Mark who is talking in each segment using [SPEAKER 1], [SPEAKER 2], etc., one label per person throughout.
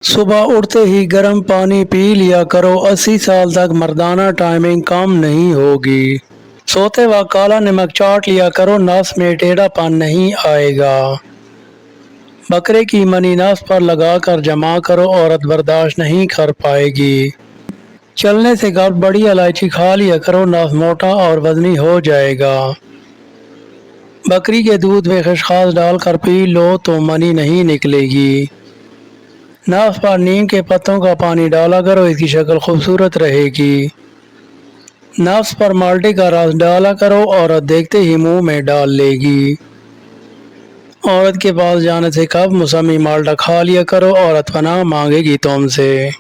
[SPEAKER 1] सुबह उठते ही गर्म पानी पी लिया करो। 80 साल तक मर्दाना टाइमिंग कम नहीं होगी। सोते वक्त काला नमक चाट लिया करो, नस में टेढ़ापन नहीं आएगा। बकरे की मनी नस पर लगाकर जमा करो, औरत बर्दाश्त नहीं कर पाएगी। चलने से कब बड़ी इलायची खा लिया करो, नस मोटा और वजनी हो जाएगा। बकरी के दूध में खसखस डालकर पी लो तो मनी नहीं निकलेगी। नाफ पर नीम के पत्तों का पानी डाला करो, इसकी शक्ल खूबसूरत रहेगी। नफ्स पर माल्टे का रस डाला करो, औरत देखते ही मुंह में डाल लेगी। औरत के पास जाने से कब मौसमी माल्टा खा लिया करो, औरत पनाह मांगेगी तुमसे।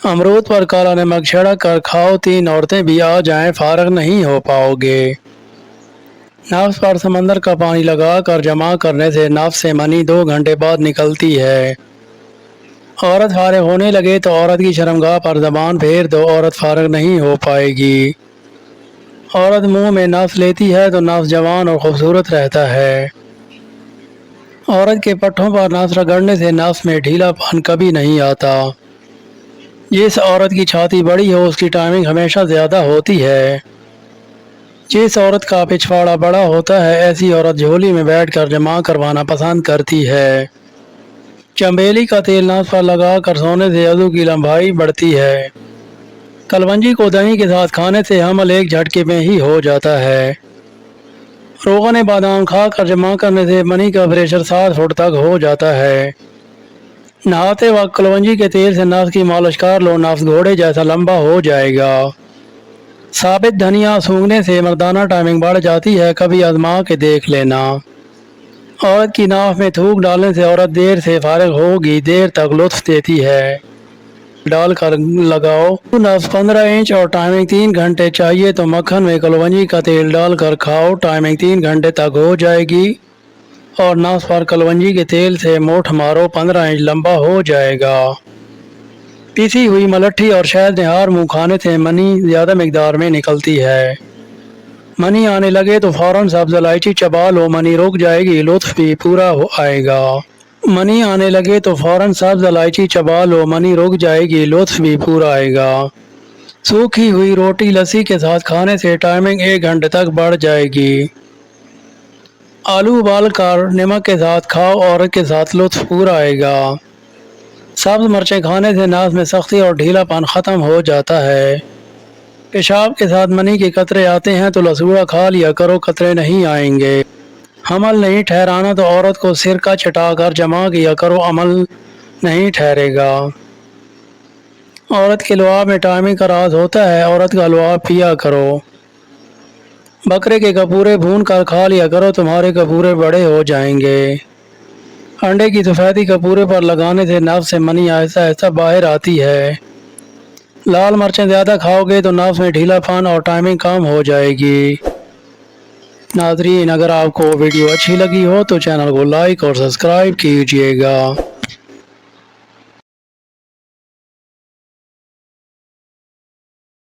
[SPEAKER 1] अमरूद पर काला नमक छिड़क कर खाओ, 3 औरतें भी आ जाएं फारग नहीं हो पाओगे। नफ्स पर समंदर का पानी लगा कर जमा करने से नफ्स से मनी 2 घंटे बाद निकलती है। औरत फारिग होने लगे तो औरत की शर्मगाह पर ज़बान फेर दो, औरत फारिग नहीं हो पाएगी। औरत मुंह में नफ्स लेती है तो नफ्स जवान और खूबसूरत रहता है। औरत के पट्ठों पर नफ्स रगड़ने से नफ्स में ढीलापन कभी नहीं आता। जिस औरत की छाती बड़ी हो उसकी टाइमिंग हमेशा ज़्यादा होती है। जिस औरत का पिछवाड़ा बड़ा होता है ऐसी औरत झोली में बैठकर जमा करवाना पसंद करती है। चंबेली का तेल नाक पर लगा कर सोने से अज़ू की लंबाई बढ़ती है। कलवंजी को दही के साथ खाने से हमल एक झटके में ही हो जाता है। रोगन बादाम खा कर जमा करने से मनी का प्रेशर 7 फुट तक हो जाता है। नहाते वक्त कलवंजी के तेल से नफ्स की मालिश कर लो, नफ्स घोड़े जैसा लंबा हो जाएगा। साबित धनिया सूंघने से मर्दाना टाइमिंग बढ़ जाती है, कभी आजमा के देख लेना। औरत की नाफ में थूक डालने से औरत देर से फारिग होगी, देर तक लुत्फ देती है। डाल कर लगाओ। नफ्स 15 इंच और टाइमिंग 3 घंटे चाहिए तो मक्खन में कलवंजी का तेल डाल कर खाओ, टाइमिंग 3 घंटे तक हो जाएगी। और नफ्स पर कलवंजी के तेल से मोठ मारो, 15 इंच लंबा हो जाएगा। पिसी हुई मलट्ठी और शहद निहार मुँह खाने से मनी ज़्यादा मिकदार में निकलती है। मनी आने लगे तो फौरन सब्ज़ इलायची चबा लो, मनी रुक जाएगी, लुत्फ भी पूरा हो आएगा। मनी आने लगे तो फौरन सब्ज़ इलायची चबा लो, मनी रुक जाएगी, लुत्फ भी पूरा आएगा। सूखी हुई रोटी लस्सी के साथ खाने से टाइमिंग 1 घंटे तक बढ़ जाएगी। आलू उबाल कर नमक के साथ खाओ, औरत के साथ लुत्फ पूरा आएगा। सब्ज़ मिर्चें खाने से नाक में सख्ती और ढीलापन ख़त्म हो जाता है। पेशाब के साथ मनी के कतरे आते हैं तो लसूड़ा खा लिया करो, कतरे नहीं आएंगे। हमल नहीं ठहराना तो औरत को सिरका चटा कर जमा किया करो, अमल नहीं ठहरेगा। औरत के लुआब में टाइमिंग का राज होता है, औरत का लुआब पिया करो। बकरे के कपूरे भून कर खा लिया करो, तुम्हारे कपूरे बड़े हो जाएंगे। अंडे की सफ़ेदी कपूरे पर लगाने से नफ्स से मनी आहिस्ता आहिस्ता बाहर आती है। लाल मिर्चें ज़्यादा खाओगे तो नफ्स में ढीलापन और टाइमिंग कम हो जाएगी। नाज़रीन, अगर आपको वीडियो अच्छी लगी हो तो चैनल को लाइक और सब्सक्राइब कीजिएगा।